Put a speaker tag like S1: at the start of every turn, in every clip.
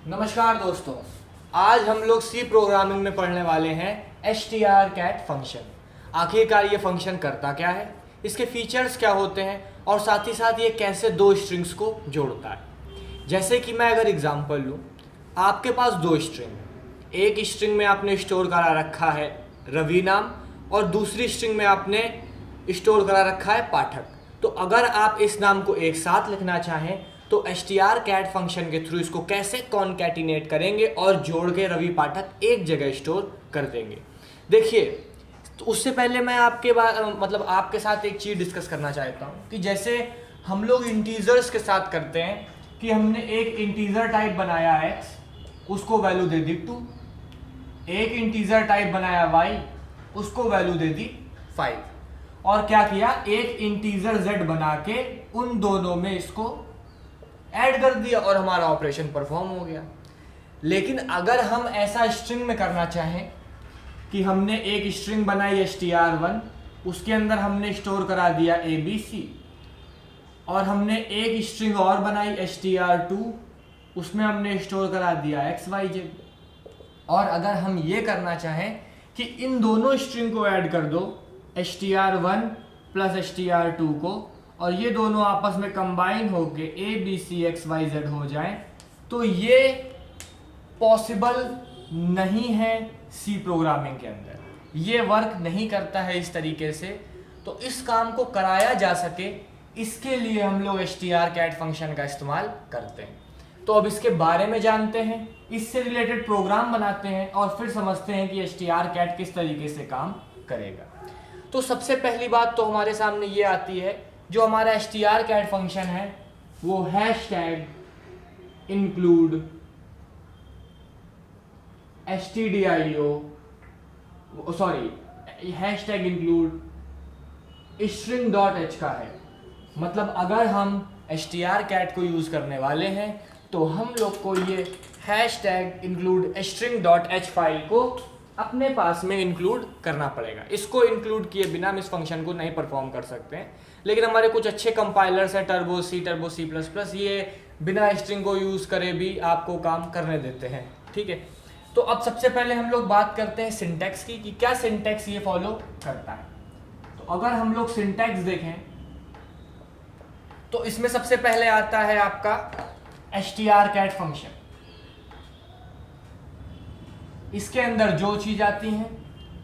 S1: नमस्कार दोस्तों, आज हम लोग सी प्रोग्रामिंग में पढ़ने वाले हैं strcat फंक्शन। आखिरकार ये फंक्शन करता क्या है, इसके फीचर्स क्या होते हैं और साथ ही साथ ये कैसे दो स्ट्रिंग्स को जोड़ता है। जैसे कि मैं अगर एग्जांपल लूँ, आपके पास दो स्ट्रिंग, एक स्ट्रिंग में आपने स्टोर करा रखा है रवि नाम और दूसरी स्ट्रिंग में आपने स्टोर करा रखा है पाठक। तो अगर आप इस नाम को एक साथ लिखना चाहें तो strcat फंक्शन के थ्रू इसको कैसे कॉन्कैटिनेट करेंगे और जोड़ के रवि पाठक एक जगह स्टोर कर देंगे। देखिए, तो उससे पहले मैं आपके साथ एक चीज़ डिस्कस करना चाहता हूँ कि जैसे हम लोग इंटीजर्स के साथ करते हैं कि हमने एक इंटीजर टाइप बनाया x, उसको वैल्यू दे दी 2, एक इंटीजर टाइप बनाया y, उसको वैल्यू दे दी 5, और क्या किया, एक इंटीजर z बना के उन दोनों में इसको ऐड कर दिया और हमारा ऑपरेशन परफॉर्म हो गया। लेकिन अगर हम ऐसा स्ट्रिंग में करना चाहें कि हमने एक स्ट्रिंग बनाई str1, उसके अंदर हमने स्टोर करा दिया abc, और हमने एक स्ट्रिंग और बनाई str2, उसमें हमने स्टोर करा दिया xyz, और अगर हम ये करना चाहें कि इन दोनों स्ट्रिंग को ऐड कर दो str1 प्लस str2 को, और ये दोनों आपस में कंबाइन होके abcxyz हो जाएं, तो ये पॉसिबल नहीं है सी प्रोग्रामिंग के अंदर, ये वर्क नहीं करता है इस तरीके से। तो इस काम को कराया जा सके, इसके लिए हम लोग strcat फंक्शन का इस्तेमाल करते हैं। तो अब इसके बारे में जानते हैं, इससे रिलेटेड प्रोग्राम बनाते हैं और फिर समझते हैं कि strcat किस तरीके से काम करेगा। तो सबसे पहली बात तो हमारे सामने ये आती है, जो हमारा strcat फंक्शन है वो hashtag include hashtag include string.h का है। मतलब अगर हम strcat को यूज करने वाले हैं तो हम लोग को ये हैशटैग इंक्लूड string.h फाइल को अपने पास में इंक्लूड करना पड़ेगा। इसको इंक्लूड किए बिना हम इस फंक्शन को नहीं परफॉर्म कर सकते हैं, लेकिन हमारे कुछ अच्छे कंपाइलर्स हैं, टर्बो C++, ये बिना स्ट्रिंग को यूज़ करे भी आपको काम करने देते हैं। ठीक है, तो अब सबसे पहले हम लोग बात करते हैं सिंटैक्स की कि क्या सिंटैक्स ये फॉलो करता है। तो अगर हम लोग सिंटैक्स देखें तो इसमें सबसे पहले आता है आपका strcat फंक्शन। इसके अंदर जो चीज आती है,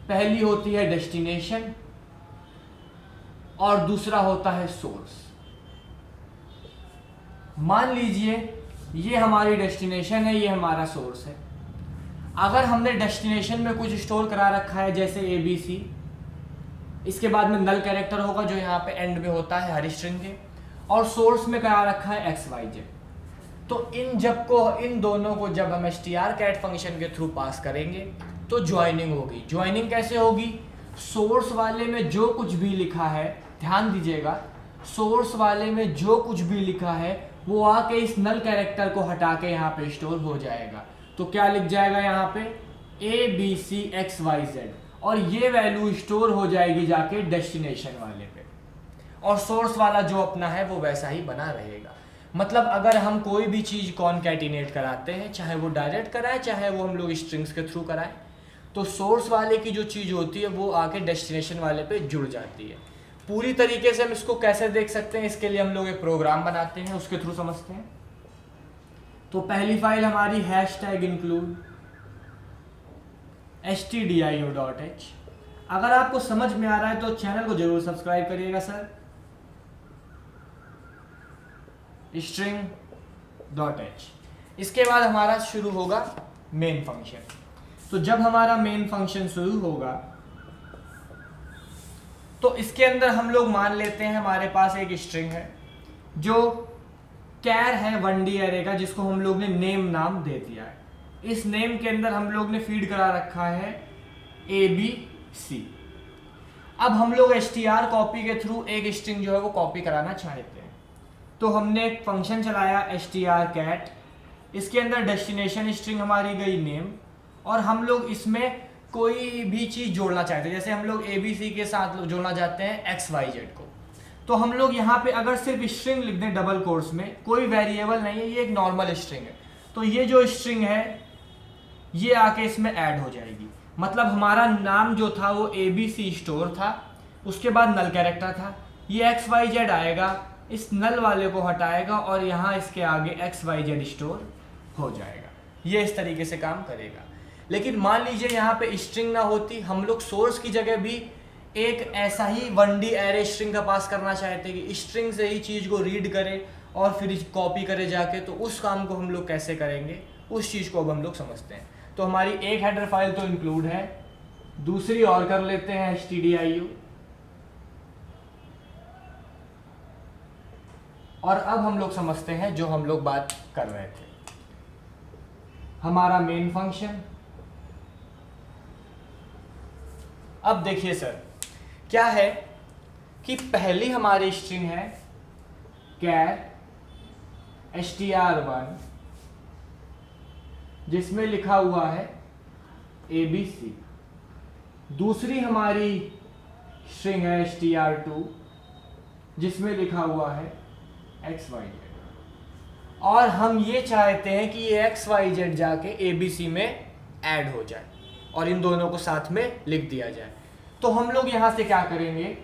S1: पहली होती है डेस्टिनेशन और दूसरा होता है सोर्स। मान लीजिए ये हमारी डेस्टिनेशन है, ये हमारा सोर्स है। अगर हमने डेस्टिनेशन में कुछ स्टोर करा रखा है जैसे abc, इसके बाद में नल कैरेक्टर होगा जो यहाँ पे एंड में होता है हर स्ट्रिंग के, और सोर्स में करा रखा है xyz, तो इन दोनों को जब हम strcat फंक्शन के थ्रू पास करेंगे तो ज्वाइनिंग होगी। ज्वाइनिंग कैसे होगी, सोर्स वाले में जो कुछ भी लिखा है, ध्यान दीजिएगा, सोर्स वाले में जो कुछ भी लिखा है वो आके इस नल कैरेक्टर को हटा के यहाँ पे स्टोर हो जाएगा। तो क्या लिख जाएगा यहाँ पे abcxyz, और ये वैल्यू स्टोर हो जाएगी जाके डेस्टिनेशन वाले पे, और सोर्स वाला जो अपना है वो वैसा ही बना रहेगा। मतलब अगर हम कोई भी चीज़ कॉन्कैटिनेट कराते हैं, चाहे वो डायरेक्ट कराए चाहे वो हम लोग स्ट्रिंग्स के थ्रू कराएं, तो सोर्स वाले की जो चीज़ होती है वो आके डेस्टिनेशन वाले पे जुड़ जाती है। पूरी तरीके से हम इसको कैसे देख सकते हैं, इसके लिए हम लोग एक प्रोग्राम बनाते हैं, उसके थ्रू समझते हैं। तो पहली फाइल हमारी हैशटैग इंक्लूड stdio.h। अगर आपको समझ में आ रहा है तो चैनल को जरूर सब्सक्राइब करिएगा सर। string.h, इसके बाद हमारा शुरू होगा मेन फंक्शन। तो जब हमारा मेन फंक्शन शुरू होगा तो इसके अंदर हम लोग मान लेते हैं हमारे पास एक स्ट्रिंग है जो कैर है 1D एरे का, जिसको हम लोग ने नेम नाम दे दिया है। इस नेम के अंदर हम लोग ने फीड करा रखा है abc। अब हम लोग str कॉपी के थ्रू एक स्ट्रिंग जो है वो कॉपी कराना चाहते हैं, तो हमने एक फंक्शन चलाया strcat, इसके अंदर डेस्टिनेशन स्ट्रिंग हमारी गई नेम, और हम लोग इसमें कोई भी चीज़ जोड़ना चाहते हैं। जैसे हम लोग abc के साथ जोड़ना चाहते हैं xyz को, तो हम लोग यहाँ पे अगर सिर्फ स्ट्रिंग लिख दें डबल कोर्स में, कोई वेरिएबल नहीं है, ये एक नॉर्मल स्ट्रिंग है, तो ये जो स्ट्रिंग है ये आके इसमें ऐड हो जाएगी। मतलब हमारा नाम जो था वो ABC स्टोर था, उसके बाद नल कैरेक्टर था, ये XYZ आएगा, इस नल वाले को हटाएगा और यहाँ इसके आगे XYZ स्टोर हो जाएगा। ये इस तरीके से काम करेगा। लेकिन मान लीजिए यहाँ पे स्ट्रिंग ना होती, हम लोग सोर्स की जगह भी एक ऐसा ही 1D एरे स्ट्रिंग का पास करना चाहते कि स्ट्रिंग से ही चीज़ को रीड करे और फिर कॉपी करे जाके, तो उस काम को हम लोग कैसे करेंगे, उस चीज़ को अब हम लोग समझते हैं। तो हमारी एक हेडर फाइल तो इंक्लूड है, दूसरी और कर लेते हैं stdio। और अब हम लोग समझते हैं जो हम लोग बात कर रहे थे, हमारा मेन फंक्शन। अब देखिए सर, क्या है कि पहली हमारी स्ट्रिंग है char str1 जिसमें लिखा हुआ है ABC। दूसरी हमारी स्ट्रिंग है str2 जिसमें लिखा हुआ है XYZ। और हम ये चाहते हैं कि ये XYZ जाके ABC में ऐड हो जाए और इन दोनों को साथ में लिख दिया जाए। तो हम लोग यहाँ से क्या करेंगे,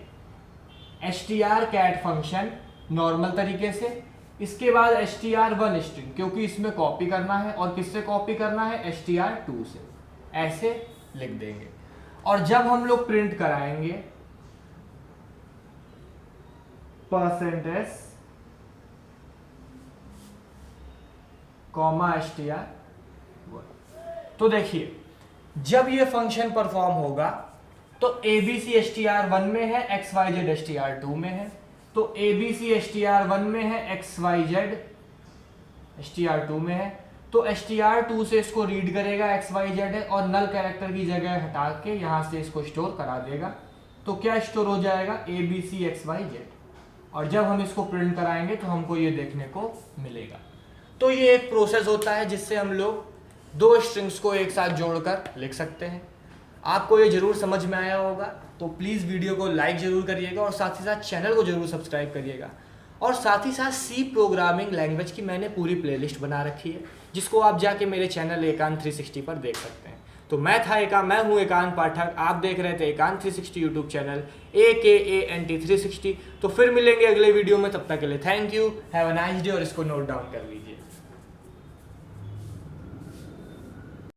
S1: strcat फंक्शन नॉर्मल तरीके से, इसके बाद str1 स्ट्रिंग, क्योंकि इसमें कॉपी करना है और किससे कॉपी करना है, str2 से, ऐसे लिख देंगे। और जब हम लोग प्रिंट कराएंगे %s str1, तो देखिए जब ये फंक्शन परफॉर्म होगा तो ABC str1 में है, XYZ str2 में है, तो ABC str1 में है, XYZ str2 में है, तो str2 से इसको रीड करेगा XYZ है और नल कैरेक्टर की जगह हटा के यहाँ से इसको स्टोर करा देगा। तो क्या स्टोर हो जाएगा, ABC XYZ। और जब हम इसको प्रिंट कराएंगे तो हमको ये देखने को मिलेगा। तो ये एक प्रोसेस होता है जिससे हम लोग दो स्ट्रिंग्स को एक साथ जोड़कर लिख सकते हैं। आपको ये जरूर समझ में आया होगा, तो प्लीज़ वीडियो को लाइक ज़रूर करिएगा और साथ ही साथ चैनल को जरूर सब्सक्राइब करिएगा। और साथ ही साथ C प्रोग्रामिंग लैंग्वेज की मैंने पूरी प्लेलिस्ट बना रखी है, जिसको आप जाके मेरे चैनल एकांत 360 पर देख सकते हैं। तो मैं हूँ एकांत पाठक, आप देख रहे थे एकांत 360 यूट्यूब चैनल AKANT 360। तो फिर मिलेंगे अगले वीडियो में, तब तक के लिए thank you, have a nice day और इसको नोट डाउन कर लीजिए।